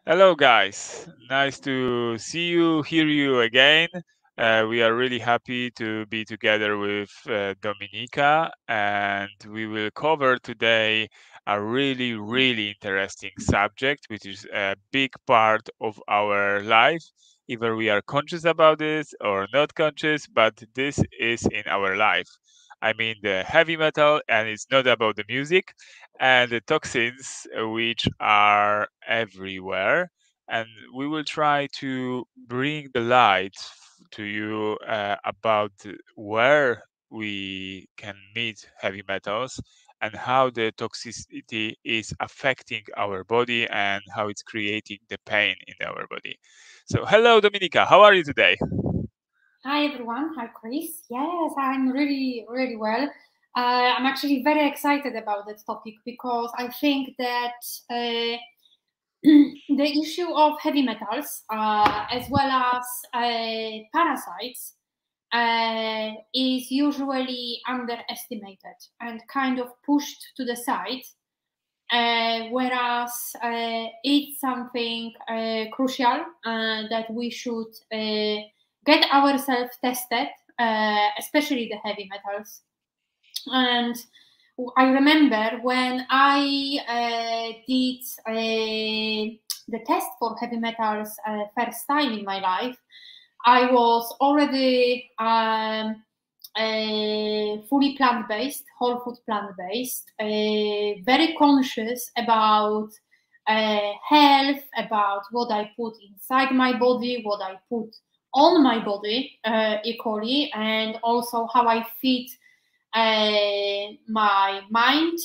Hello, guys. Nice to see you, hear you again. We are really happy to be together with Dominica, and we will cover today a really interesting subject, which is a big part of our life. Either we are conscious about this or not conscious, but this is in our life. I mean, the heavy metal, and it's not about the music, and the toxins, which are everywhere. And we will try to bring the light to you about where we can meet heavy metals and how the toxicity is affecting our body and how it's creating the pain in our body. So, hello, Dominica. How are you today? Hi everyone, hi Chris. Yes, I'm really well. I'm actually very excited about that topic because I think that the issue of heavy metals as well as parasites is usually underestimated and kind of pushed to the side, whereas it's something crucial that we should get ourselves tested, especially the heavy metals. And I remember when I did the test for heavy metals first time in my life, I was already fully plant-based, whole food plant-based, very conscious about health, about what I put inside my body, what I put on my body equally, and also how I feed my mind.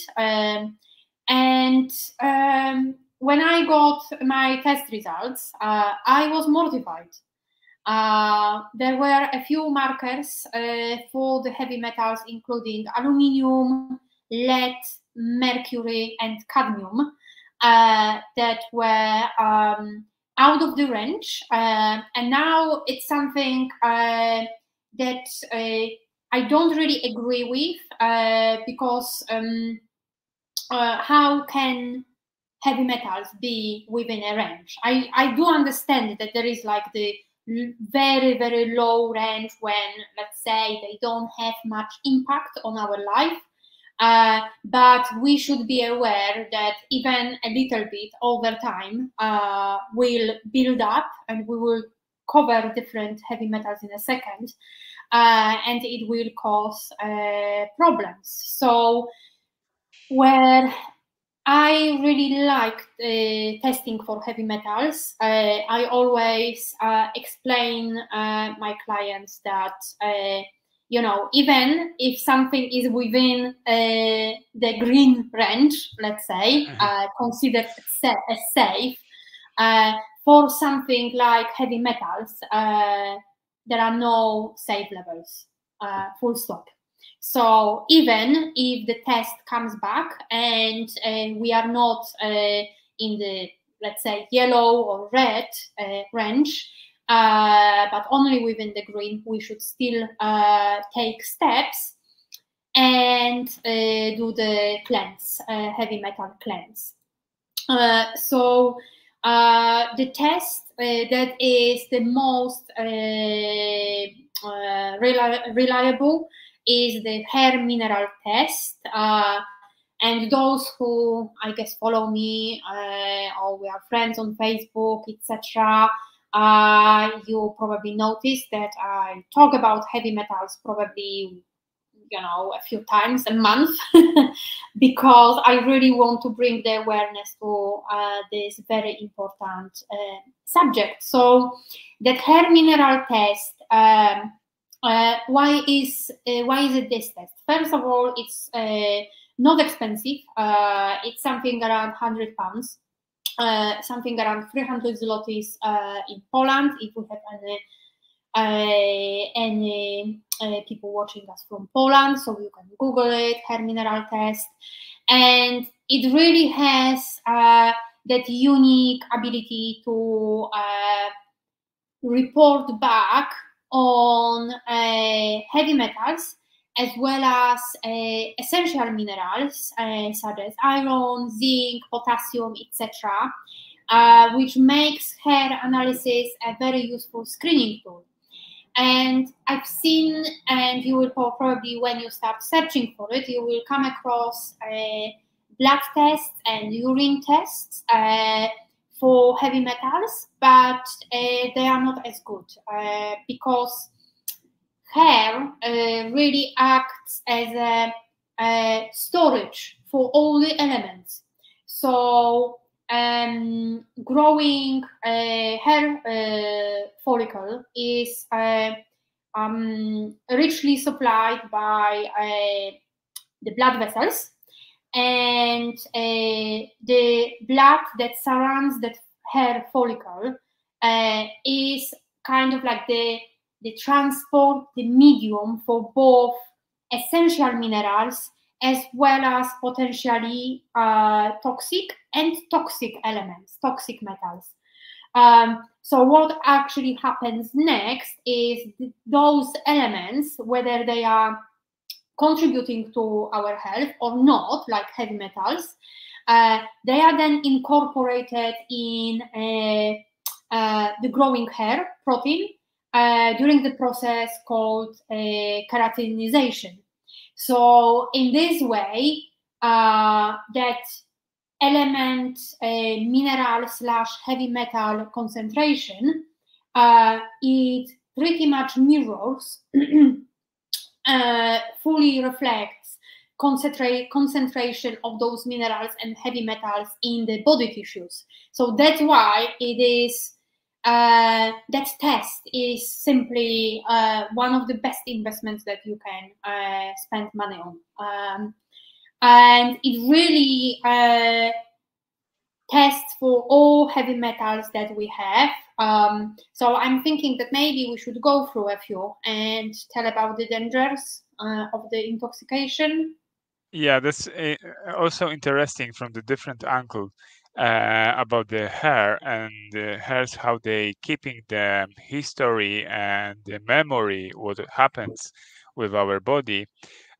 When I got my test results, I was mortified. There were a few markers for the heavy metals, including aluminium, lead, mercury, and cadmium, that were out of the range. And now it's something that I don't really agree with, because how can heavy metals be within a range? I do understand that there is like the very low range when, let's say, they don't have much impact on our life, but we should be aware that even a little bit over time will build up, and we will cover different heavy metals in a second, and it will cause problems. So where I really like testing for heavy metals, I always explain my clients that even if something is within the green range, let's say, considered as safe, for something like heavy metals, there are no safe levels, full stop. So even if the test comes back and we are not in the, let's say, yellow or red range, but only within the green, we should still take steps and do the cleanse, heavy metal cleanse. So the test that is the most reliable is the hair mineral test. And those who, I guess, follow me or we are friends on Facebook, etc., you probably noticed that I talk about heavy metals probably a few times a month because I really want to bring the awareness to this very important subject. So that hair mineral test, why is it this test? First of all, it's not expensive. It's something around £100, something around 300 zlotys in Poland. If we have any people watching us from Poland, so you can Google it, hair mineral test, and it really has that unique ability to report back on heavy metals as well as essential minerals such as iron, zinc, potassium, etc. which makes hair analysis a very useful screening tool. And I've seen, and you will probably, when you start searching for it, you will come across blood tests and urine tests for heavy metals, but they are not as good because hair really acts as a storage for all the elements. So growing hair follicle is richly supplied by the blood vessels, and the blood that surrounds that hair follicle is kind of like the transport, the medium for both essential minerals as well as potentially toxic elements, toxic metals. So what actually happens next is those elements, whether they are contributing to our health or not, like heavy metals, they are then incorporated in the growing hair protein during the process called keratinization. So in this way, that element mineral / heavy metal concentration, it pretty much mirrors, fully reflects concentration of those minerals and heavy metals in the body tissues. So that's why it is that test is simply one of the best investments that you can spend money on. And it really tests for all heavy metals that we have. So I'm thinking that maybe we should go through a few and tell about the dangers of the intoxication. Yeah, that's also interesting from the different angle about the hair and the hairs, how they keeping the history and the memory, what happens with our body.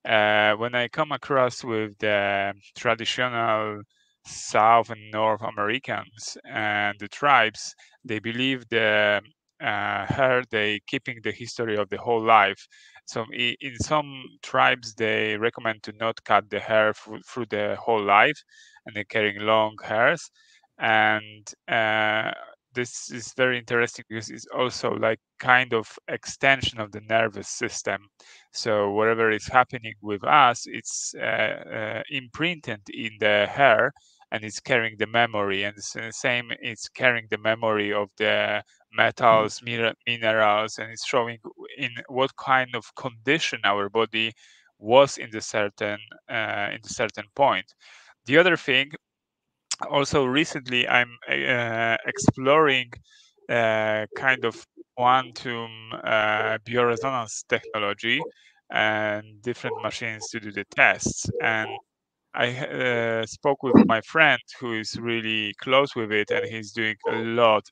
When I come across with the traditional South and North Americans and the tribes, they believe the hair they keeping the history of the whole life. So in some tribes, they recommend to not cut the hair through the whole life, and they're carrying long hairs. And this is very interesting because it's also like kind of extension of the nervous system. So whatever is happening with us, it's imprinted in the hair, and it's carrying the memory. And the same, it's carrying the memory of the metals, minerals, and it's showing in what kind of condition our body was in the certain point. The other thing, also recently, I'm exploring kind of quantum bioresonance technology and different machines to do the tests. And I spoke with my friend who is really close with it, and he's doing a lot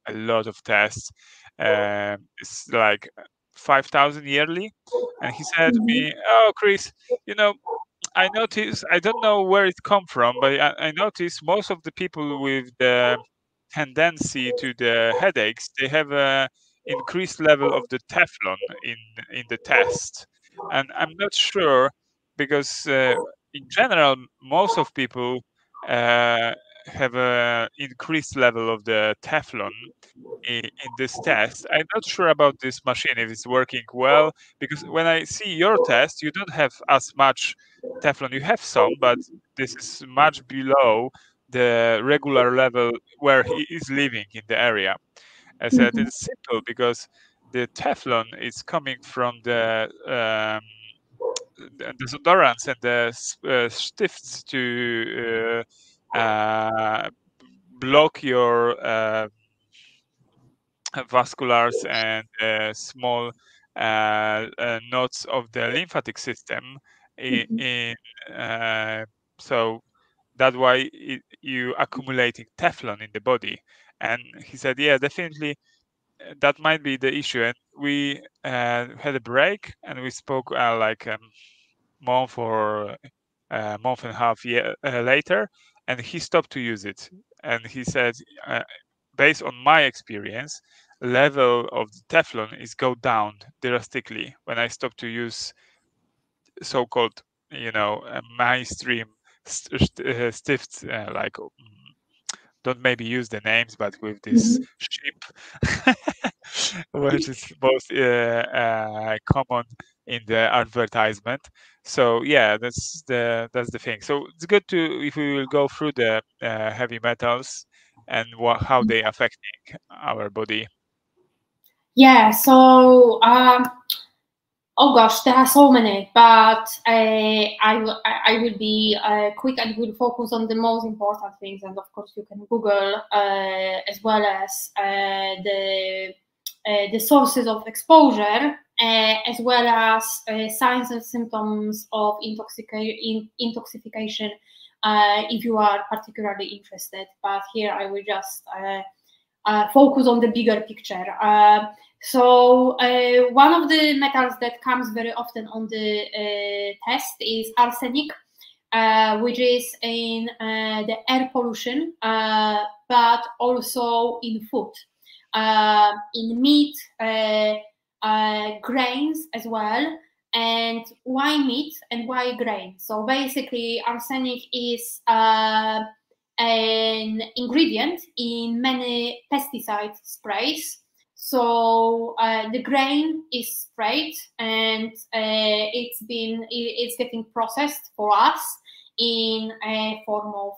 of tests. It's like 5,000 yearly, and he said to Mhm. me, "Oh, Chris, you know, I noticed, I don't know where it come from, but I noticed most of the people with the tendency to the headaches, they have a increased level of the Teflon in the test, and I'm not sure because in general most of people uh, have a increased level of the Teflon in this test. I'm not sure about this machine if it's working well, because when I see your test, you don't have as much Teflon. You have some, but this is much below the regular level where he is living in the area. I said Mhm. it's simple because the Teflon is coming from the desodorants and the stifts to block your vasculars and small knots of the lymphatic system Mhm. in so that's why you accumulating Teflon in the body. And he said, yeah, definitely that might be the issue. And we had a break and we spoke like month or a month and a half later, and he stopped to use it. And he said, based on my experience, level of the Teflon is go down drastically when I stop to use so-called, mainstream stifts, like don't maybe use the names, but with this Mhm. ship, which is most common in the advertisement. So yeah, that's the thing. So it's good to if we will go through the heavy metals and how they affecting our body. Yeah, so oh gosh, there are so many, but I will be quick and will focus on the most important things. And of course, you can Google as well as the sources of exposure, as well as signs and symptoms of intoxication, if you are particularly interested. But here I will just focus on the bigger picture. So one of the metals that comes very often on the test is arsenic, which is in the air pollution, but also in food, in meat, grains as well. And why meat and why grain? So basically, arsenic is an ingredient in many pesticide sprays. So the grain is sprayed, and it's getting processed for us in a form of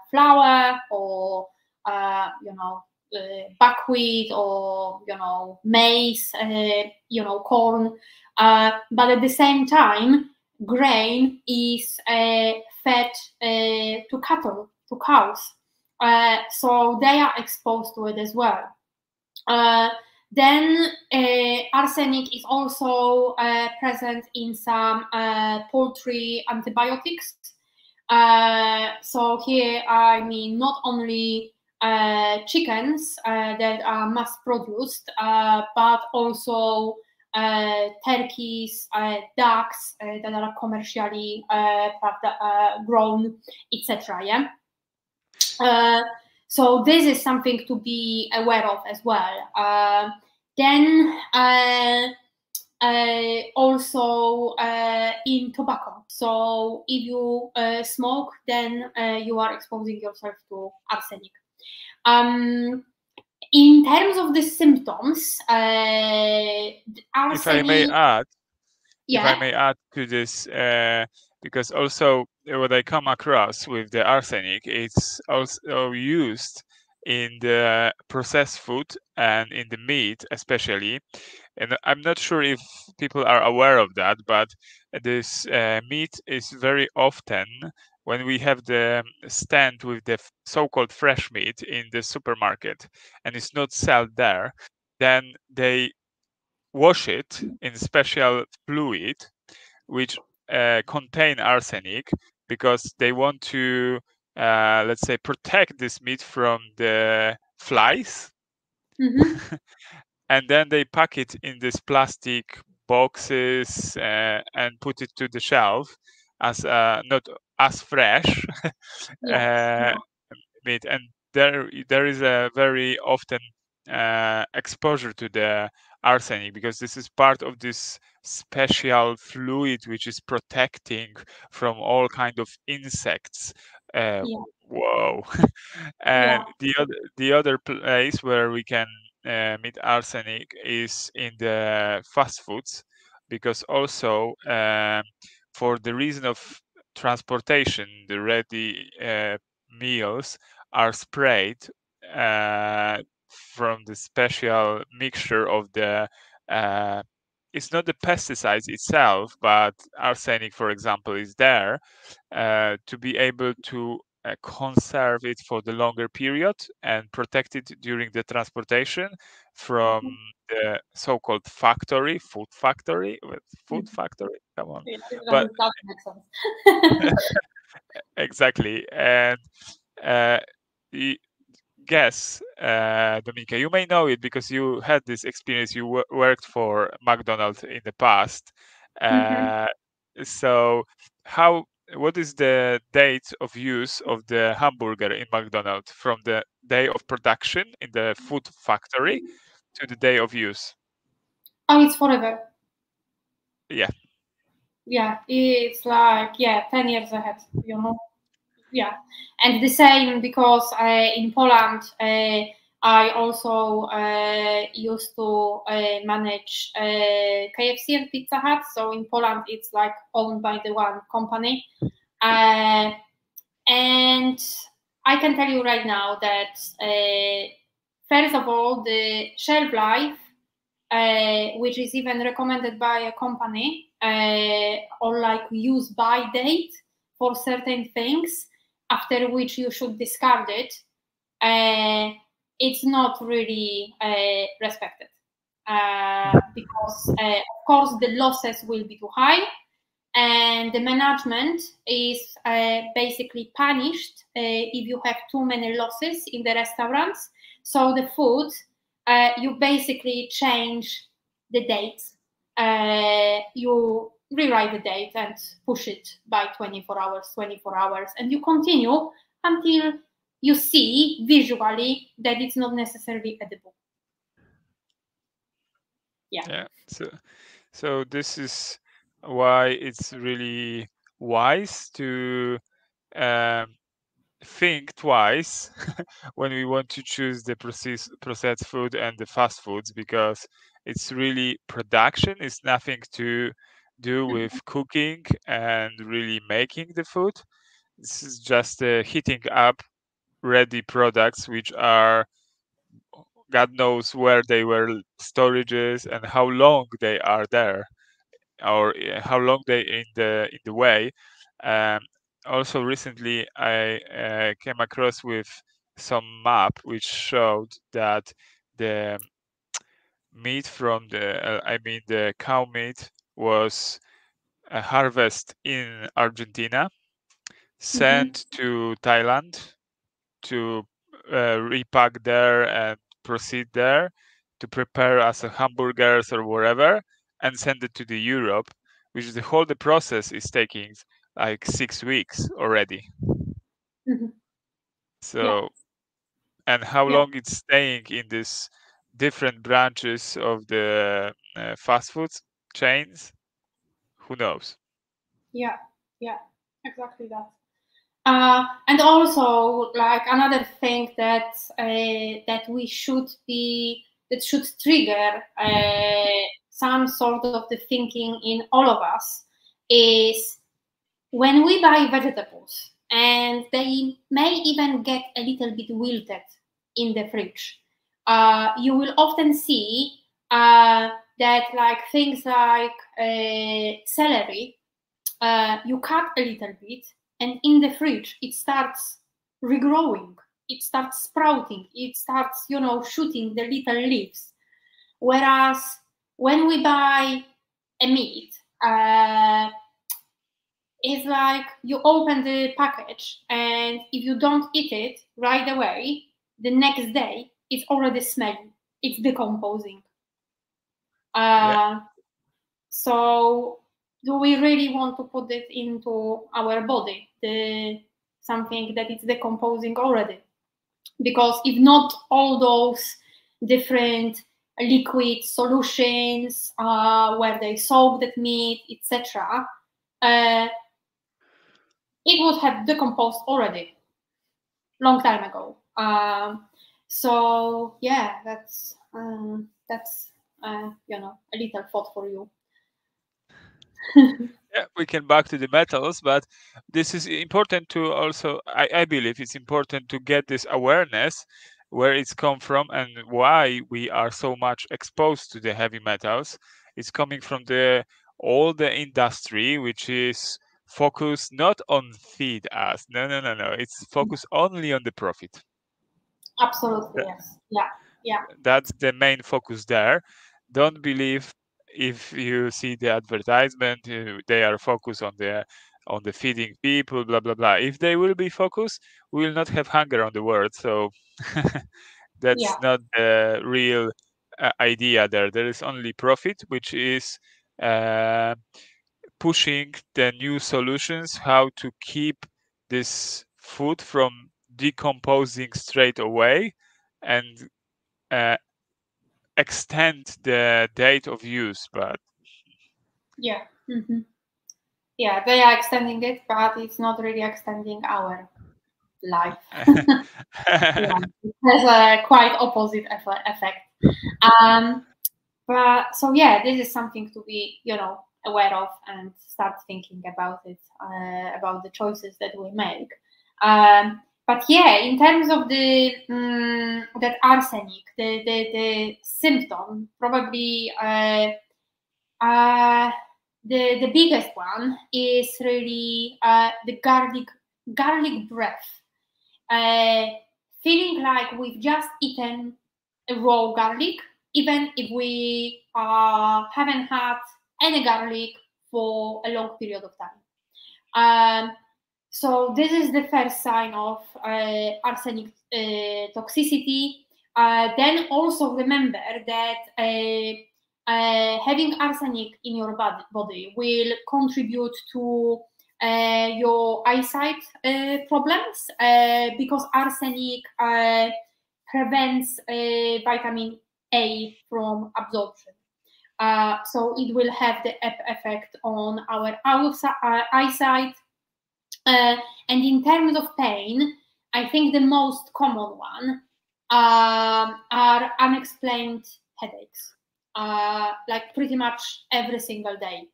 flour or buckwheat or maize, corn. But at the same time, grain is fed to cattle, to cows, so they are exposed to it as well. Then arsenic is also present in some poultry antibiotics. So here I mean not only chickens that are mass produced, but also turkeys, ducks that are commercially grown, etc. Yeah. So this is something to be aware of as well. Then also in tobacco. So if you smoke, then you are exposing yourself to arsenic. In terms of the symptoms, arsenic. If I may add to this, because also what I come across with the arsenic, it's also used in the processed food and in the meat, especially. And I'm not sure if people are aware of that, but this meat is very often when we have the stand with the so-called fresh meat in the supermarket and it's not sold there, then they wash it in special fluid which contain arsenic because they want to let's say protect this meat from the flies. Mm-hmm. And then they pack it in this plastic boxes and put it to the shelf as not as fresh Yes. meat. And there is a very often exposure to the arsenic because this is part of this special fluid which is protecting from all kind of insects. Yeah. Whoa. Yeah. And the other place where we can meet arsenic is in the fast foods because also for the reason of transportation the ready meals are sprayed uh, from the special mixture of the it's not the pesticides itself, but arsenic, for example, is there to be able to conserve it for the longer period and protect it during the transportation from the so-called food factory. Food factory, come on. Yeah, But that makes sense. exactly. And uh, y- guess, Dominica, you may know it because you had this experience. You worked for McDonald's in the past. Mm-hmm. Uh, so, how what is the date of use of the hamburger in McDonald's from the day of production in the food factory to the day of use? Oh, it's forever. Yeah. Yeah, it's like 10 years ahead, you know. Yeah, and the same because in Poland I also used to manage KFC and Pizza Hut. So in Poland it's like owned by the one company, and I can tell you right now that first of all, the shelf life, which is even recommended by a company, or like use by date for certain things, after which you should discard it, it's not really respected. Because of course the losses will be too high, and the management is basically punished if you have too many losses in the restaurants. So the food, you basically change the dates. You rewrite the date and push it by 24 hours, and you continue until you see visually that it's not necessarily edible. Yeah. So this is why it's really wise to um, think twice when we want to choose the processed food and the fast foods, because it's really production. It's nothing to do with cooking and really making the food. This is just heating up ready products, which are God knows where they were storages and how long they are there, or how long they in the way. Um, Also, recently I came across with some map which showed that the meat from the cow meat was harvested in Argentina, Mhm. sent to Thailand to repack there and proceed there to prepare as a hamburgers or whatever, and send it to the Europe, which is the process is taking like 6 weeks already. Mhm. Yeah, So, and how yeah, long it's staying in this different branches of the fast food chains, who knows? yeah, yeah, exactly that. And also, like another thing that that we should be that should trigger some sort of the thinking in all of us is when we buy vegetables and they may even get a little bit wilted in the fridge. You will often see that like things like celery, you cut a little bit, and in the fridge it starts regrowing, it starts sprouting, it starts, you know, shooting the little leaves. Whereas when we buy a meat, it's like you open the package, and if you don't eat it right away, the next day it's already smelly, it's decomposing. Yeah. uh, So, do we really want to put it into our body, something that is decomposing already? Because if not all those different liquid solutions where they soak that meat, etc., uh, it would have decomposed already long time ago. So yeah, that's you know, a little thought for you. Yeah, we can back to the metals, but this is important to also, I believe it's important to get this awareness where it's come from and why we are so much exposed to the heavy metals. It's coming from the all the industry, which is focused not on feed us. No, no, no, no. It's focused only on the profit. Absolutely, yes. Yeah, yeah, That's the main focus there. Don't believe if you see the advertisement, they are focused on the feeding people, blah blah blah. If they will be focused, we will not have hunger on the world. So yeah, that's not the real idea there. There is only profit, which is uh, pushing the new solutions, how to keep this food from decomposing straight away and extend the date of use. But yeah, yeah, they are extending it, but it's not really extending our life. Yeah, it has a quite opposite effect. But so yeah, this is something to be, aware of and start thinking about it, about the choices that we make. But yeah, in terms of that arsenic, the symptom, probably the biggest one is really the garlic breath. Feeling like we've just eaten a raw garlic, even if we haven't had any garlic for a long period of time. So this is the first sign of arsenic toxicity. Then also remember that having arsenic in your body will contribute to your eyesight problems, because arsenic prevents vitamin A from absorption. So it will have the effect on our eyesight. And in terms of pain, I think the most common one are unexplained headaches, like pretty much every single day.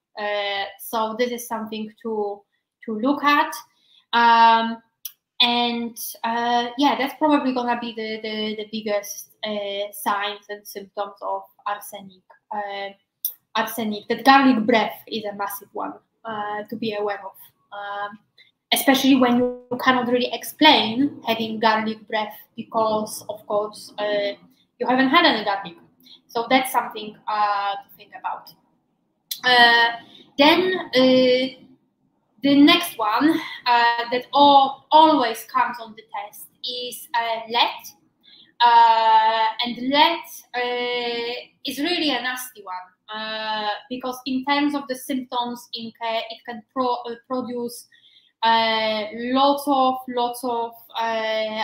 So this is something to look at. And yeah, that's probably gonna be the biggest signs and symptoms of arsenic. Arsenic. That garlic breath is a massive one to be aware of. Especially when you cannot really explain having garlic breath because, of course, you haven't had any garlic. So that's something to think about. Then the next one that always comes on the test is lead. And lead is really a nasty one because in terms of the symptoms, it can produce lots of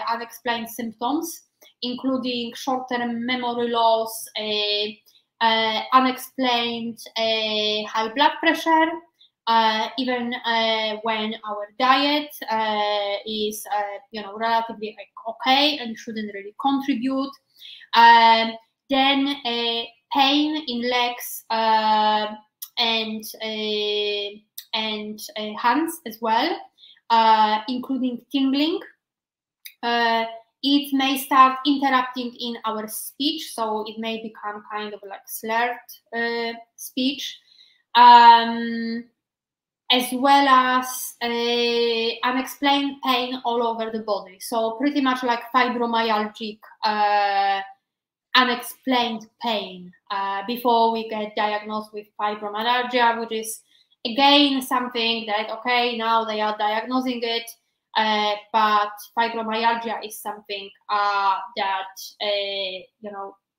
unexplained symptoms, including short-term memory loss, unexplained high blood pressure, even when our diet is relatively okay and shouldn't really contribute. Then pain in legs and hands as well, including tingling. It may start interrupting in our speech, so it may become kind of like slurred speech, as well as unexplained pain all over the body. So pretty much like fibromyalgic unexplained pain before we get diagnosed with fibromyalgia, which is again something that, okay, now they are diagnosing it, but fibromyalgia is something that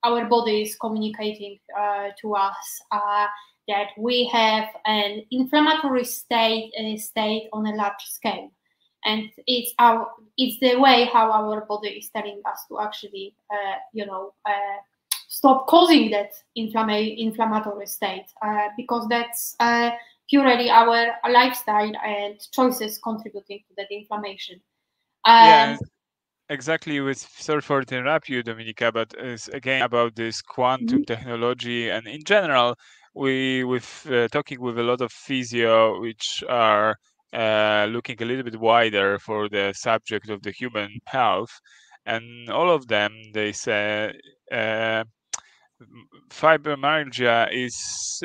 our body is communicating to us that we have an inflammatory state on a large scale, and it's the way how our body is telling us to actually stop causing that inflammatory state, because that's purely our lifestyle and choices contributing to that inflammation. Yeah, exactly. Sorry for interrupt you, Dominica, but it's again about this quantum technology, and in general, with talking with a lot of physio, which are looking a little bit wider for the subject of the human health, and all of them they say fibromyalgia is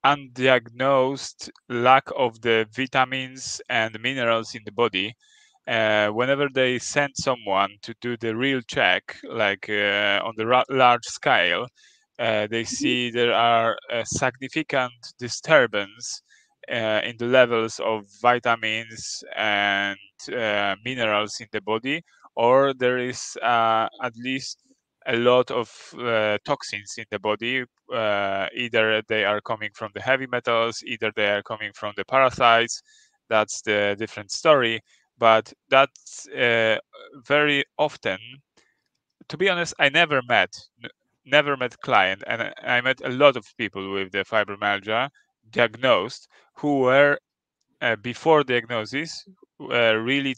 undiagnosed lack of the vitamins and minerals in the body. Whenever they send someone to do the real check, like on the large scale, they see there are a significant disturbance in the levels of vitamins and minerals in the body, or there is at least a lot of toxins in the body. Either they are coming from the heavy metals, either they are coming from the parasites. That's the different story. But that's very often, to be honest, I never met client, and I met a lot of people with the fibromyalgia diagnosed who were before diagnosis really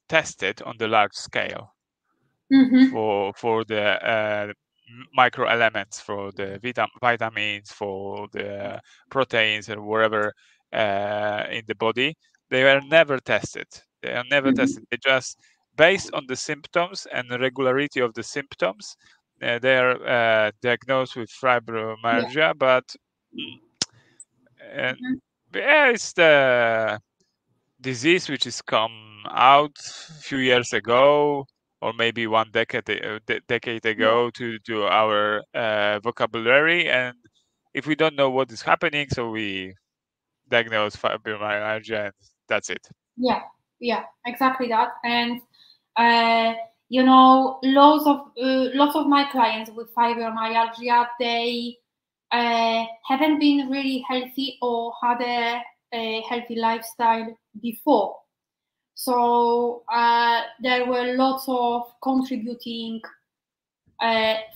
tested on the large scale Mm-hmm. for the micro elements, for the vitamins, for the proteins, and whatever in the body. They were never tested. They are never Mm-hmm. tested. They just, based on the symptoms and the regularity of the symptoms, they are diagnosed with Yeah. fibromyalgia. But and Mm-hmm. yeah, it's the disease which is come out a few years ago, or maybe one decade Yeah. ago, to our vocabulary, and if we don't know what is happening, so we diagnose fibromyalgia, and that's it. Yeah. Yeah. Exactly that. And uh, you know, lots of my clients with fibromyalgia, they haven't been really healthy or had a healthy lifestyle before. So there were lots of contributing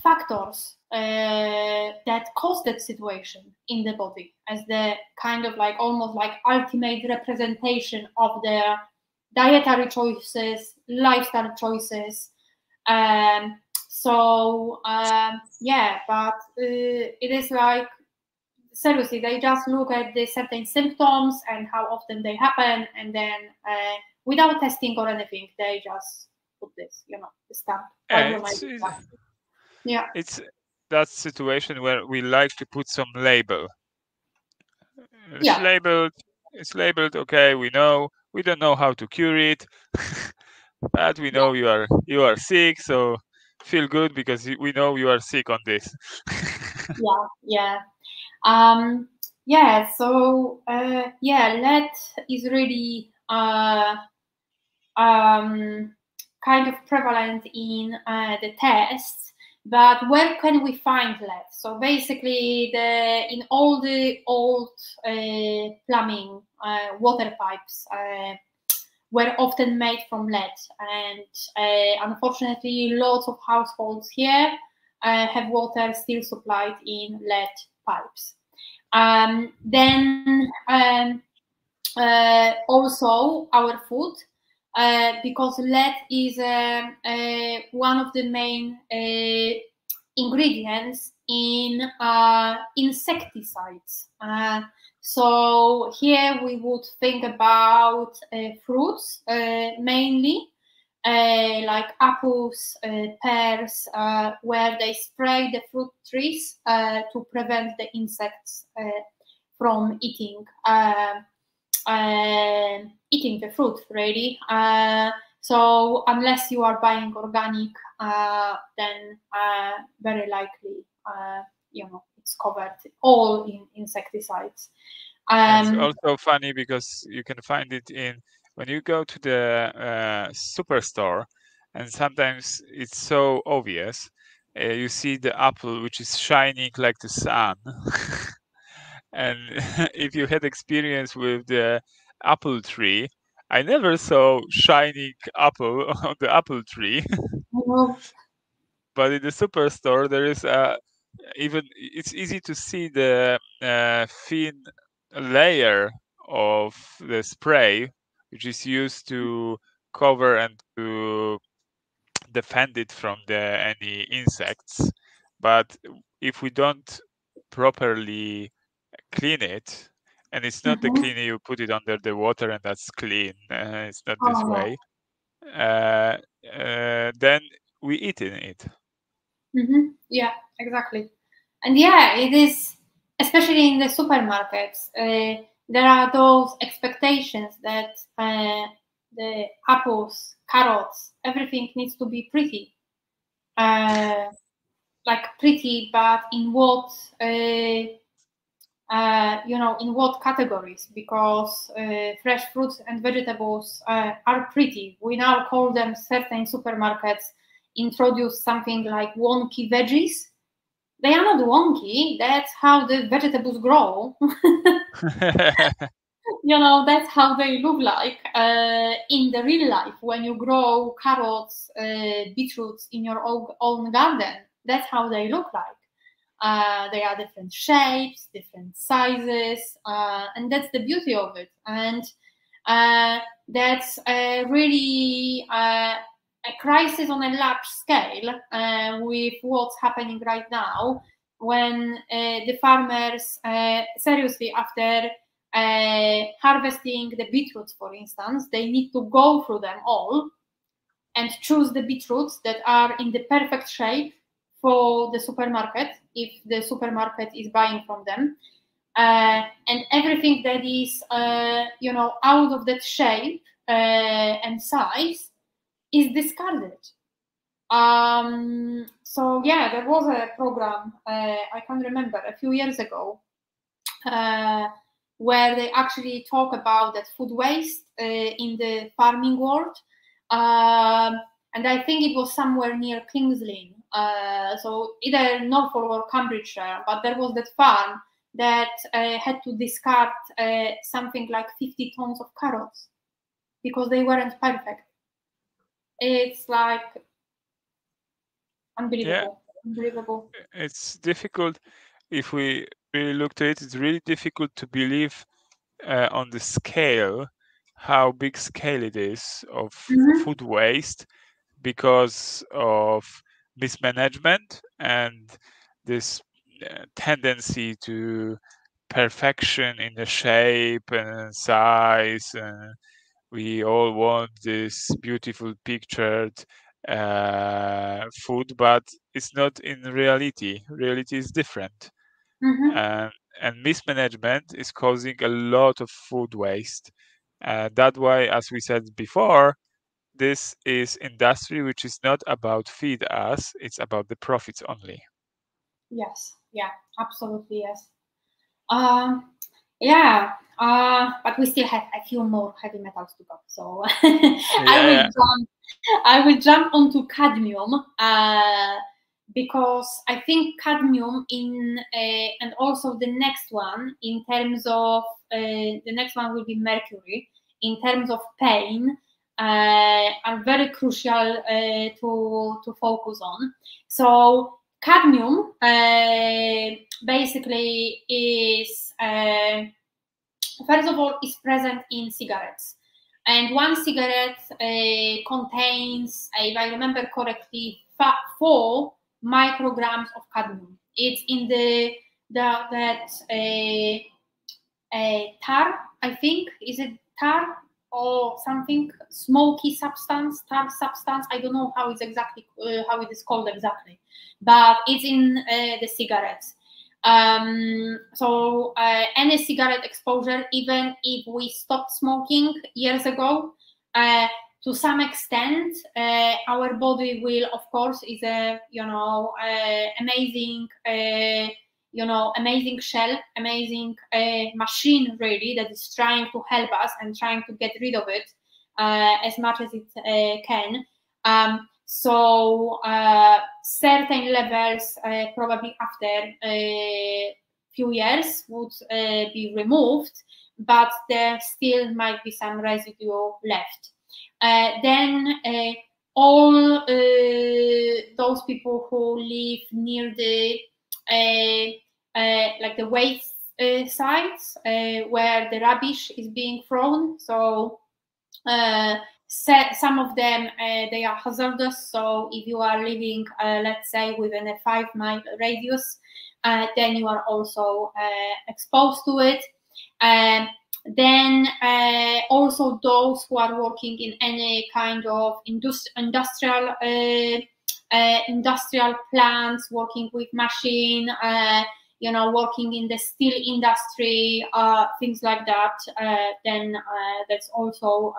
factors that caused that situation in the body, as the kind of like almost like ultimate representation of their dietary choices, lifestyle choices. Um, yeah, but it is like, seriously, they just look at the certain symptoms and how often they happen, and then without testing or anything, they just put this, the stamp. Yeah, Yeah, it's that situation where we like to put some label. It's yeah, labeled. It's labeled. Okay, we know. We don't know how to cure it, but we yeah, know you are sick. So feel good because we know you are sick on this. yeah, yeah. Um, yeah. So yeah, lead is really kind of prevalent in the tests. But where can we find lead? So basically, in all the old plumbing water pipes were often made from lead, and unfortunately, lots of households here have water still supplied in lead pipes. Then also our food, because lead is one of the main ingredients in insecticides. So here we would think about fruits mainly, like apples, pears, where they spray the fruit trees to prevent the insects from eating the fruit, really. So unless you are buying organic, then very likely, it's covered all in insecticides. It's also funny because you can find it when you go to the superstore, and sometimes it's so obvious. You see the apple which is shining like the sun, and if you had experience with the apple tree, I never saw shining apple on the apple tree, Well, but in the superstore there is even it's easy to see the thin layer of the spray which is used to cover and to defend it from any insects. But if we don't properly clean it, and it's not the mhm. cleaner you put it under the water and that's clean, it's not this Oh, no. way, then we eat in it. Yeah, exactly. And yeah, it is, especially in the supermarkets, there are those expectations that the apples, carrots, everything needs to be pretty. Like pretty, but in what, in what categories? Because fresh fruits and vegetables are pretty. We now call them certain supermarkets introduce something like wonky veggies. They are not wonky. That's how the vegetables grow. You know, that's how they look like in the real life. When you grow carrots, beetroots in your own garden, that's how they look like. They are different shapes, different sizes, and that's the beauty of it. And that's really a crisis on a large scale with what's happening right now, when the farmers, seriously, after harvesting the beetroots, for instance, they need to go through them all and choose the beetroots that are in the perfect shape for the supermarket, if the supermarket is buying from them. And everything that is, you know, out of that shape and size is discarded. So yeah, there was a program, I can't remember, a few years ago, where they actually talk about that food waste in the farming world. And I think it was somewhere near Kingsley, so either Norfolk or Cambridgeshire, but there was that farm that had to discard something like 50 tons of carrots because they weren't perfect. It's like unbelievable. Yeah. Unbelievable. It's difficult. If we really look to it, it's really difficult to believe on the scale, how big scale it is of food waste, because of mismanagement and this tendency to perfection in the shape and size, and we all want this beautiful pictured food, but it's not in reality. Reality is different. And mismanagement is causing a lot of food waste. That's why, as we said before, this is industry which is not about feed us, it's about the profits only. Yes, yeah, absolutely, yes. Yeah, but we still have a few more heavy metals to go. So I will jump onto cadmium, because I think cadmium and also the next one, in terms of the next one will be mercury, in terms of pain, are very crucial to focus on. So cadmium basically is, first of all, is present in cigarettes. And one cigarette contains, if I remember correctly, 4 micrograms of cadmium. It's in that tar, I think. Is it tar or something? Smoky substance, tar substance. I don't know how it's exactly how it is called exactly, but it's in the cigarettes. So any cigarette exposure, even if we stopped smoking years ago, to some extent, our body will, of course, is a amazing, amazing shell, amazing machine, really, that is trying to help us and trying to get rid of it as much as it can. So certain levels, probably after a few years, would be removed, but there still might be some residue left. Then all those people who live near the like the waste sites where the rubbish is being thrown, so some of them, they are hazardous. So if you are living, let's say, within a 5-mile radius, then you are also exposed to it. Then also those who are working in any kind of industrial plants, working with machine, working in the steel industry, things like that, then that's also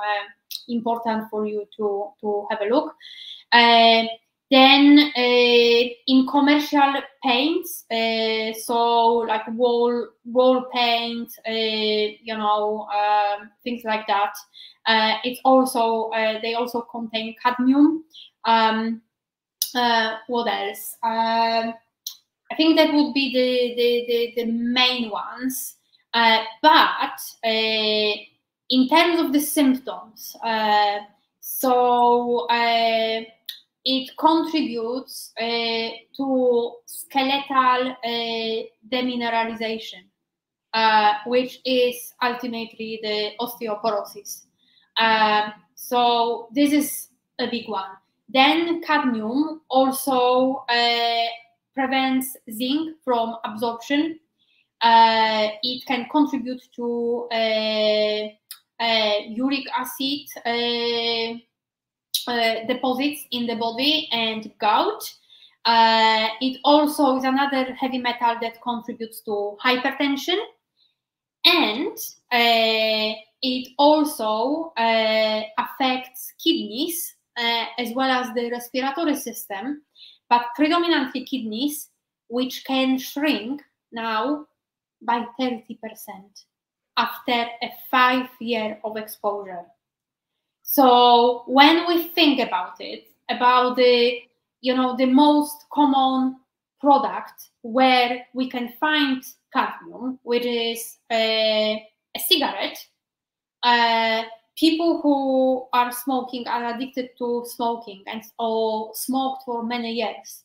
important for you to have a look. Then in commercial paints, so like wall paint, things like that, it's also they also contain cadmium. What else? I think that would be the main ones. But in terms of the symptoms, it contributes to skeletal demineralization, which is ultimately the osteoporosis. So this is a big one. Then cadmium also prevents zinc from absorption. It can contribute to uric acid deposits in the body and gout. It also is another heavy metal that contributes to hypertension, and it also affects kidneys as well as the respiratory system, but predominantly kidneys, which can shrink now by 30% after a 5 year of exposure. So when we think about it, about the most common product where we can find cadmium, which is a cigarette, people who are smoking, are addicted to smoking and or smoked for many years,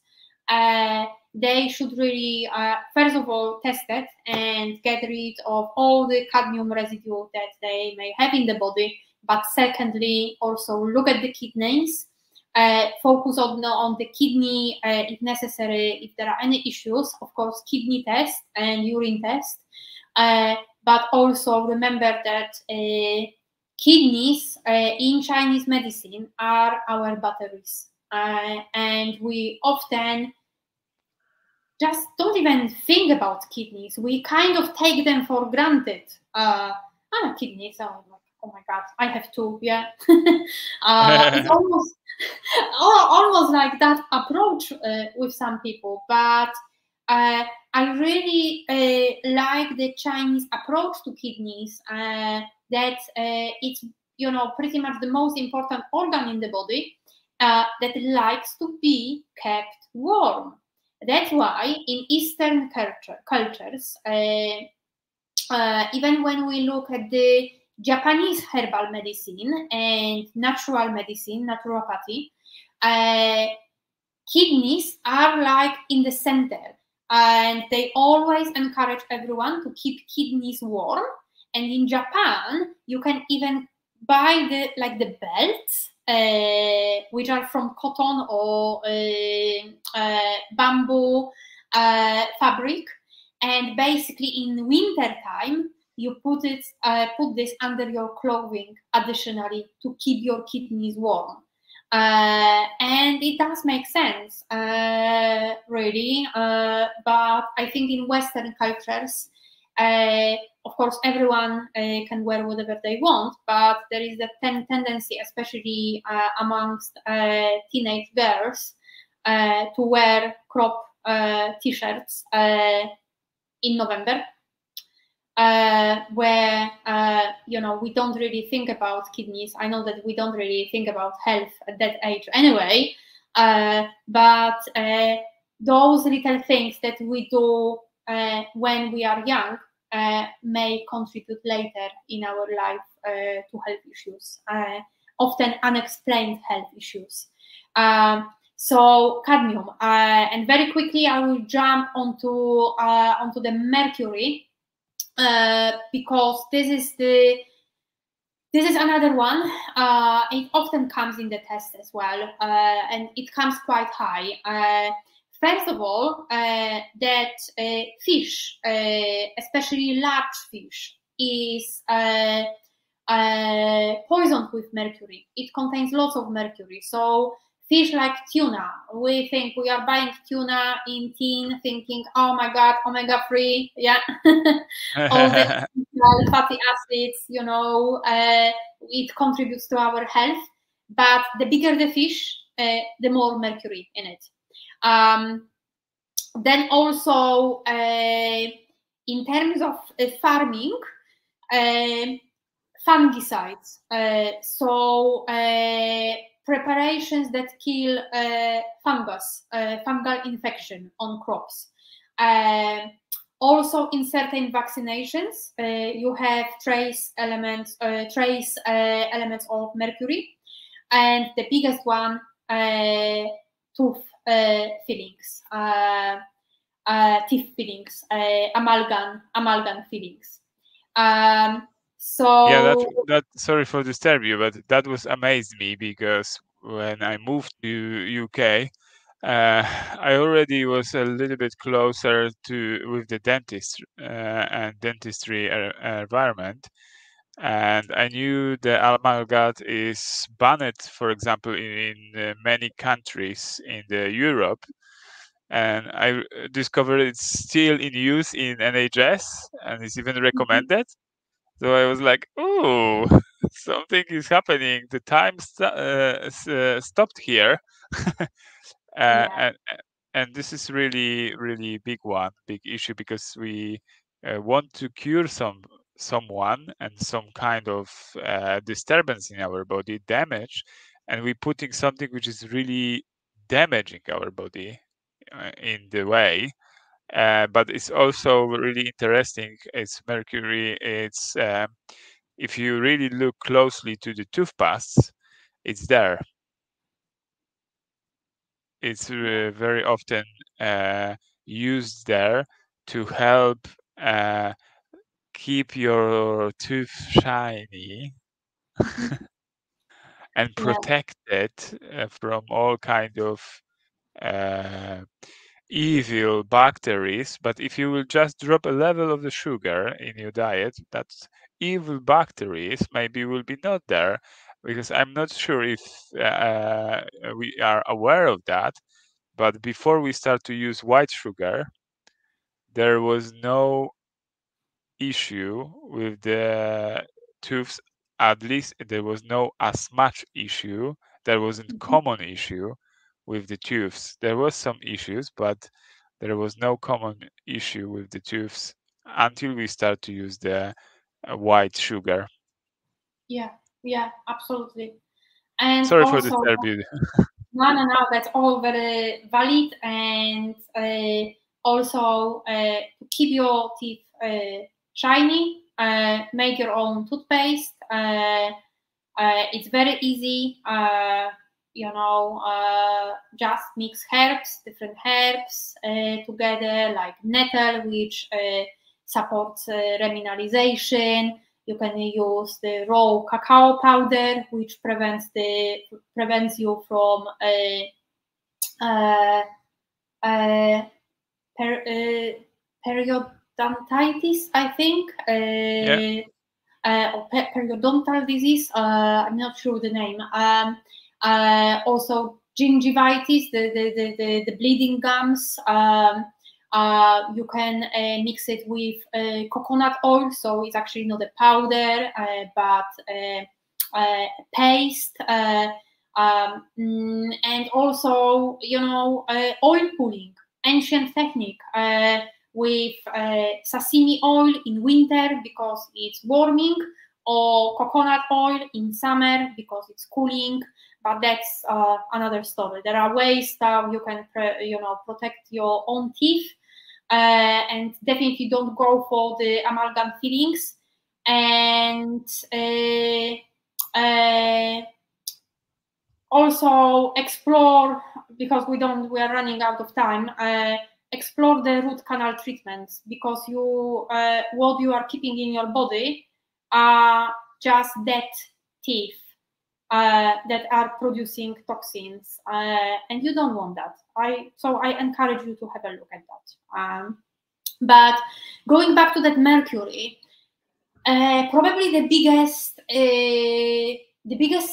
they should really, first of all, test it and get rid of all the cadmium residue that they may have in the body. But secondly, also look at the kidneys, focus on the kidney if necessary, if there are any issues, of course, kidney test and urine test. But also remember that kidneys in Chinese medicine are our batteries. And we often just don't even think about kidneys. We kind of take them for granted. Kidneys, oh my God, I have two, yeah. It's almost like that approach with some people, but I really like the Chinese approach to kidneys, that it's pretty much the most important organ in the body that likes to be kept warm. That's why in Eastern cultures, even when we look at the Japanese herbal medicine and natural medicine, naturopathy, kidneys are like in the center, and they always encourage everyone to keep kidneys warm. And in Japan, you can even buy the belts, which are from cotton or bamboo fabric, and basically in winter time you put this under your clothing additionally to keep your kidneys warm. And it does make sense, really, but I think in Western cultures, of course, everyone can wear whatever they want, but there is a tendency, especially amongst teenage girls, to wear crop t-shirts in November, where we don't really think about kidneys. I know that we don't really think about health at that age anyway, but those little things that we do when we are young may contribute later in our life to health issues, often unexplained health issues. So cadmium, and very quickly I will jump onto the mercury, because this is another one. It often comes in the test as well, and it comes quite high. First of all, that fish, especially large fish, is poisoned with mercury. It contains lots of mercury. So fish like tuna, we think we are buying tuna in tin, thinking, oh my God, omega-3, yeah, all the fatty acids, it contributes to our health. But the bigger the fish, the more mercury in it. Then also, in terms of farming, fungicides. preparations that kill fungal infection on crops. Also, in certain vaccinations, you have trace elements of mercury, and the biggest one, tooth fillings, teeth fillings, amalgam fillings. So yeah, that sorry for disturb you, but that was amazed me because when I moved to UK, I already was a little bit closer to with the dentist and dentistry environment, and I knew the amalgam is banned, for example, in many countries in the Europe, and I discovered it's still in use in NHS and it's even recommended. So I was like, "Oh, something is happening. The time stopped here." yeah, and and this is really really big one, big issue, because we want to cure someone and some kind of disturbance in our body, damage, and we're putting something which is really damaging our body in the way. But it's also really interesting. It's mercury. It's if you really look closely to the toothpaste, it's there. It's very often used there to help keep your tooth shiny and yeah, protect it from all kind of uh, evil bacteria. But if you will just drop a level of the sugar in your diet, that evil bacteria maybe will be not there, because I'm not sure if we are aware of that. But before we start to use white sugar, there was no issue with the tubes. At least there was no as much issue. There wasn't common issue with the tubes. There was some issues, but there was no common issue with the tubes until we start to use the white sugar. yeah, absolutely. And Sorry for also, disturbing. no, that's all very valid. And also, to keep your teeth shiny, make your own toothpaste. It's very easy. Just mix different herbs together, like nettle, which supports remineralization. You can use the raw cacao powder, which prevents you from periodontitis, I think, Yeah. or periodontal disease. I'm not sure the name. Also, gingivitis, the bleeding gums. You can mix it with coconut oil, so it's actually not a powder, but paste. And also, oil pulling, ancient technique with sesame oil in winter because it's warming, or coconut oil in summer because it's cooling. But that's another story. There are ways that you can, protect your own teeth, and definitely don't go for the amalgam fillings. And also explore, because we are running out of time. Explore the root canal treatments, because what you are keeping in your body are just dead teeth that are producing toxins, and you don't want that. So I encourage you to have a look at that. But going back to that mercury, probably the biggest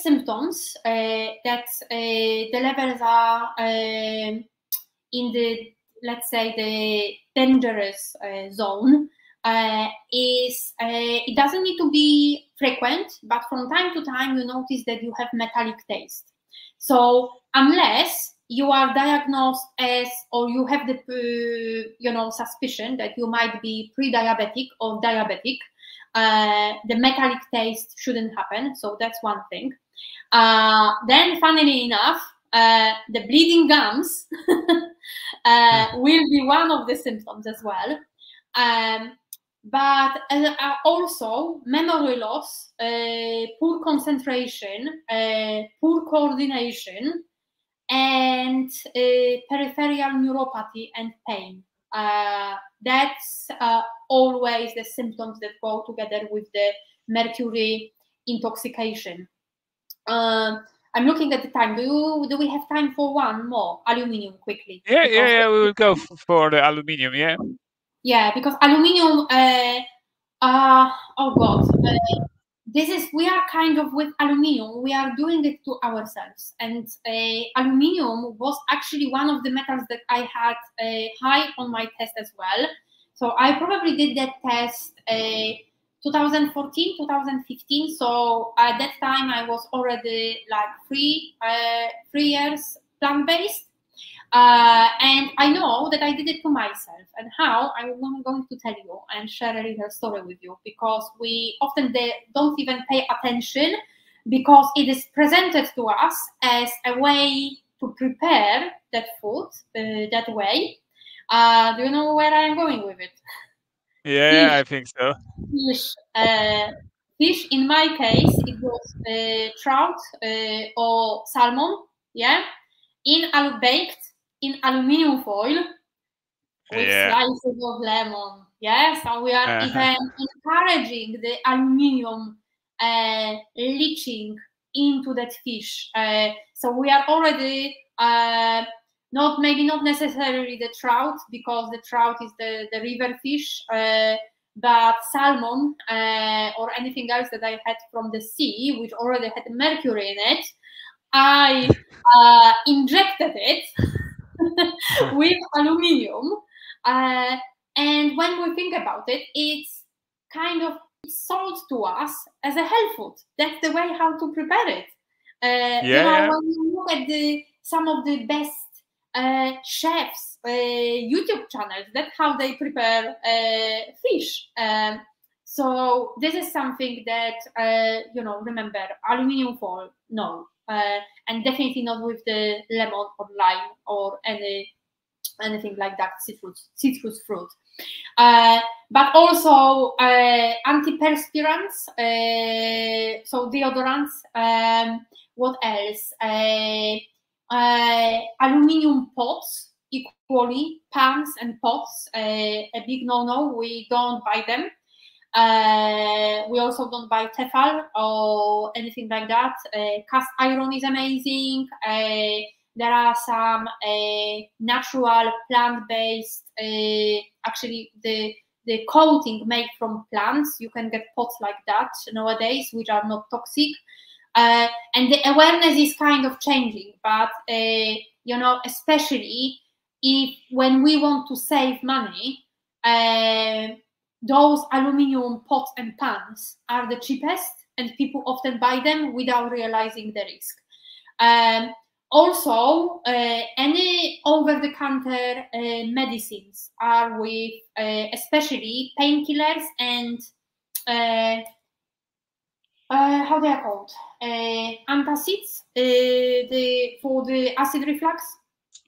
symptoms that the levels are in the, let's say, the dangerous zone is it doesn't need to be frequent, but from time to time you notice that you have metallic taste. So unless you are diagnosed as, or you have the suspicion that you might be pre-diabetic or diabetic, the metallic taste shouldn't happen. So that's one thing. Then, funnily enough, the bleeding gums will be one of the symptoms as well. But also memory loss, poor concentration, poor coordination, and peripheral neuropathy and pain. That's always the symptoms that go together with the mercury intoxication. I'm looking at the time. Do we have time for one more aluminium quickly? Yeah. We will go for the aluminium. Yeah. Yeah, because aluminium. Oh God. We are kind of with aluminium, we are doing it to ourselves. And aluminium was actually one of the metals that I had high on my test as well. So I probably did that test 2014, 2015. So at that time I was already like 3 years plant-based. And I know that I did it to myself, and how I'm going to tell you and share a little story with you, because we often don't even pay attention, because it is presented to us as a way to prepare that food that way. Do you know where I'm going with it? Yeah, I think so. Fish, in my case, it was trout or salmon, yeah, baked in aluminium foil with slices of lemon. Yeah, so we are even encouraging the aluminium leaching into that fish. So we are already not necessarily the trout, because the trout is the river fish, but salmon or anything else that I had from the sea, which already had mercury in it, I injected it with aluminium. And when we think about it, it's kind of sold to us as a health food. That's the way how to prepare it. When you look at some of the best chefs YouTube channels, that's how they prepare fish. So this is something that remember, aluminium foil, no, and definitely not with the lemon or lime or anything like that, citrus fruit. But also antiperspirants, so deodorants. What else? Aluminium pots, equally, pans and pots, a big no-no. We don't buy them. We also don't buy Tefal or anything like that. Cast iron is amazing. There are some natural plant-based, actually the coating made from plants. You can get pots like that nowadays, which are not toxic. And the awareness is kind of changing, but especially when we want to save money, those aluminium pots and pans are the cheapest, and people often buy them without realizing the risk. Also, any over-the-counter medicines are with, especially painkillers and how they are called? Antacids, for the acid reflux.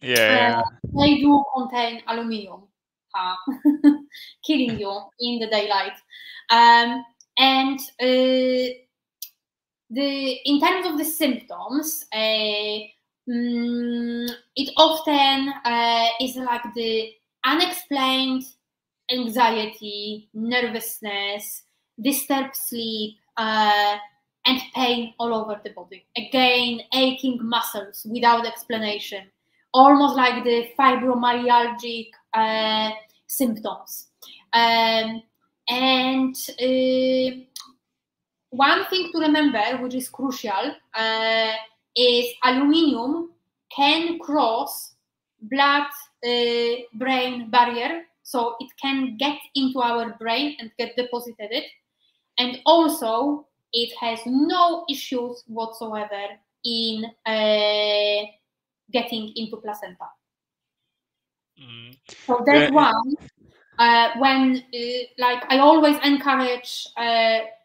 Yeah. They do contain aluminium, killing you in the daylight. And in terms of the symptoms, it often is like the unexplained anxiety, nervousness, disturbed sleep, and pain all over the body. Again, aching muscles without explanation, almost like the fibromyalgic symptoms. And one thing to remember, which is crucial, is aluminium can cross blood-brain barrier, so it can get into our brain and get deposited it. And also, it has no issues whatsoever in getting into placenta. So that's one. When, like, I always encourage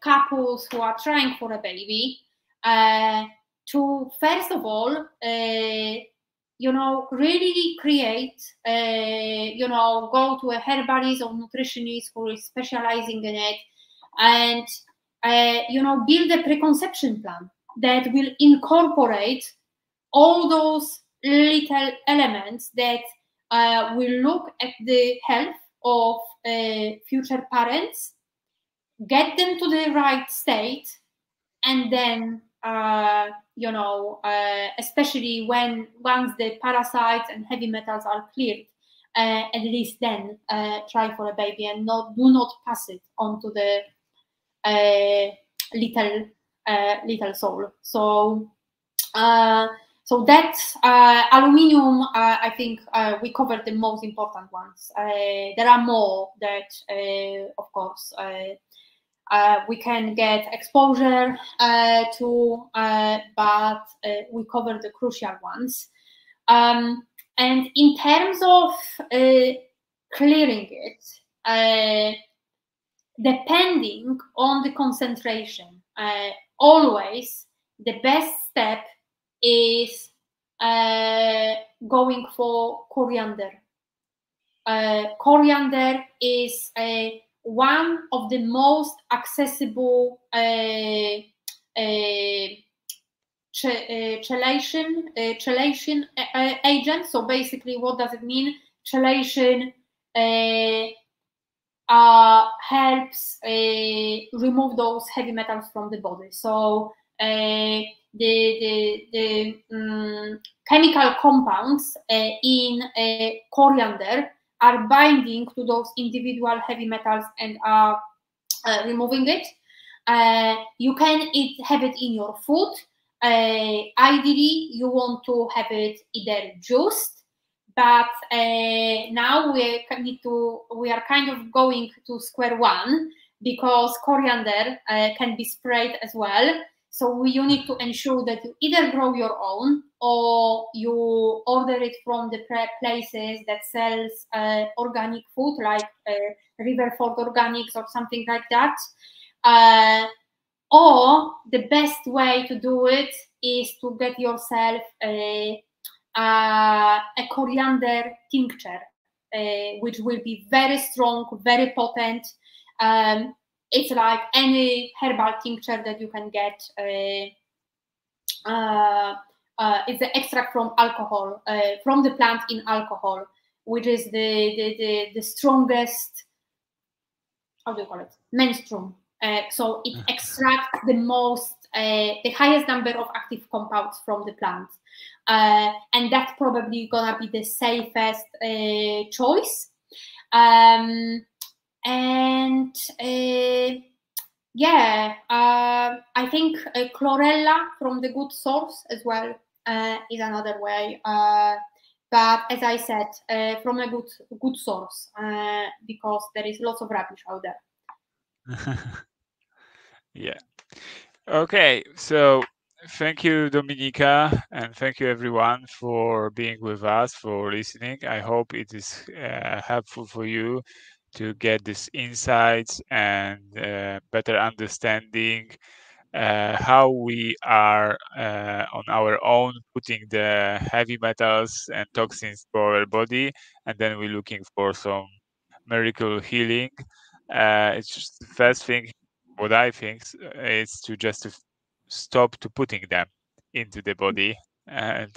couples who are trying for a baby, to first of all, really create, go to a herbalist or nutritionist who is specializing in it, and build a preconception plan that will incorporate all those little elements that will look at the health of future parents, get them to the right state, and then especially once the parasites and heavy metals are cleared, at least then try for a baby, and do not pass it on to the little soul. So that's aluminium. I think we covered the most important ones. There are more that, of course, we can get exposure to, but we covered the crucial ones. And in terms of clearing it, depending on the concentration, always the best step is going for coriander. Coriander is one of the most accessible chelation agents. So basically, what does it mean? Chelation helps remove those heavy metals from the body. So the chemical compounds in coriander are binding to those individual heavy metals and are removing it. You can have it in your food. Ideally, you want to have it either juiced, but now we are kind of going to square one, because coriander can be sprayed as well. So you need to ensure that you either grow your own, or you order it from the places that sells organic food, like Riverford Organics or something like that. Or the best way to do it is to get yourself a coriander tincture, which will be very strong, very potent. It's like any herbal tincture that you can get. It's the extract from alcohol, from the plant in alcohol, which is the strongest, how do you call it, menstruum. So it extracts the highest number of active compounds from the plant. And that's probably gonna be the safest choice. I think chlorella from the good source as well is another way. But as I said, from a good source, because there is lots of rubbish out there. Yeah. Okay. So thank you, Dominica, and thank you everyone for being with us, for listening. I hope it is helpful for you to get these insights and better understanding how we are on our own putting the heavy metals and toxins to our body, and then we're looking for some miracle healing. It's just the first thing, what I think, is to just stop to putting them into the body, and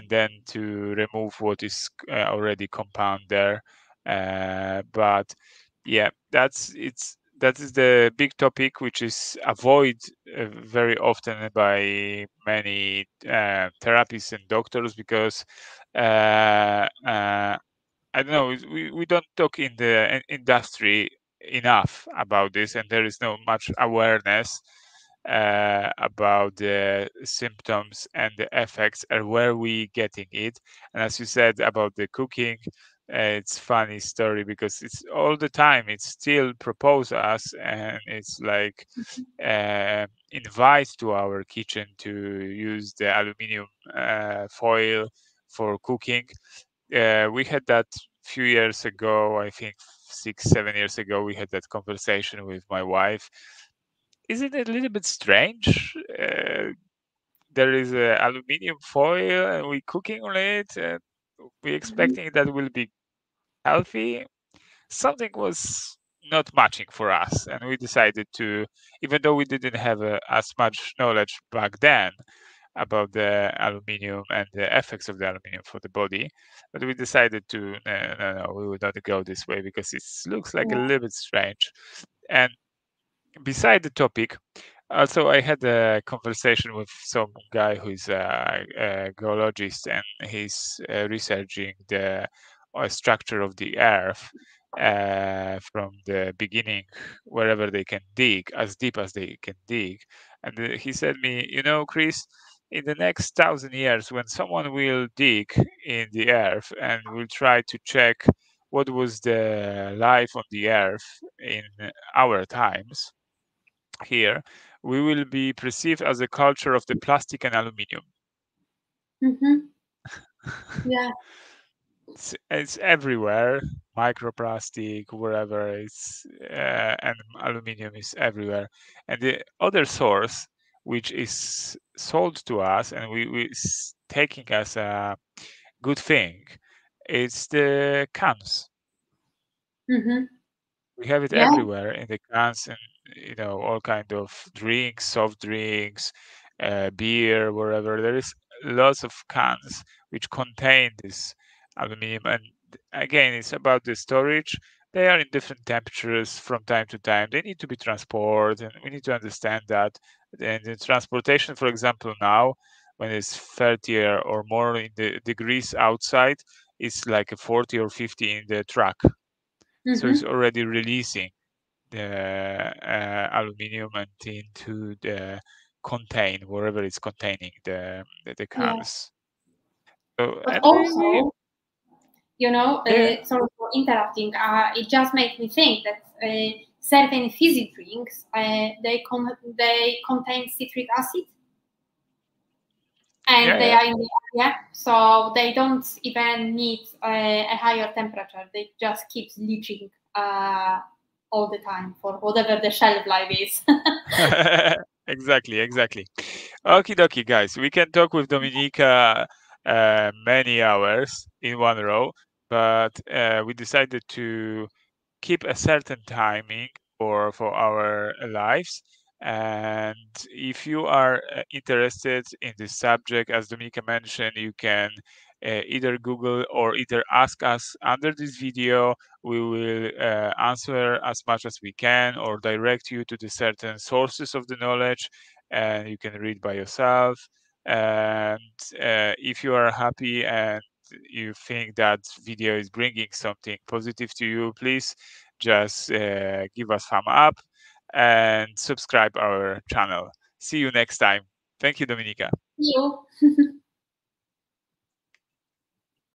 then to remove what is already compound there. But yeah, that is the big topic, which is avoided very often by many therapists and doctors, because I don't know, we don't talk in the industry enough about this, and there is no much awareness about the symptoms and the effects and where we getting it. And as you said about the cooking, it's funny story, because it's all the time it's still propose us, and it's like invite to our kitchen to use the aluminum foil for cooking. We had that few years ago, I think 6-7 years ago. We had that conversation with my wife, isn't it a little bit strange? There is a aluminium foil and we cooking on it, and we Mhm. expecting that will be healthy. Something was not matching for us, and we decided to, even though we didn't have as much knowledge back then about the aluminium and the effects of the aluminium for the body, but we decided to no, no, no, we would not go this way because it looks like a Yeah. little bit strange. And beside the topic, also I had a conversation with some guy who is a geologist, and he's researching the structure of the earth from the beginning, wherever they can dig, as deep as they can dig. And he said me, you know, Chris, in the next 1,000 years, when someone will dig in the earth and will try to check what was the life on the earth in our times here, we will be perceived as a culture of the plastic and aluminium. Mhm. Yeah. It's everywhere, microplastic, wherever it's, and aluminium is everywhere. And the other source, which is sold to us and we taking as a good thing, it's the cans. Mhm. We have it Yeah. everywhere in the cans, and all kind of drinks, soft drinks, beer, wherever there is lots of cans which contain this aluminum. And again, it's about the storage. They are in different temperatures from time to time. They need to be transported, and we need to understand that. And the transportation, for example, now when it's 30 or more in the degrees outside, it's like a 40 or 50 in the truck, so it's Mhm. already releasing the aluminum and tin to the contain wherever it's containing the Yeah. cans. So But and we also, yeah, sorry for interrupting. It just makes me think that certain fizzy drinks they contain citric acid, and yeah, they yeah. are in the area, so they don't even need a higher temperature. They just keep leaching all the time for whatever the shelf life is. Exactly, exactly. Okie dokie, guys. We can talk with Dominica many hours in one row, but we decided to keep a certain timing for our lives. And if you are interested in this subject, as Dominica mentioned, you can either Google or either ask us under this video. We will answer as much as we can or direct you to the certain sources of the knowledge, and you can read by yourself. And if you are happy and you think that video is bringing something positive to you, please just give us thumb up and subscribe our channel. See you next time. Thank you, Dominica. You.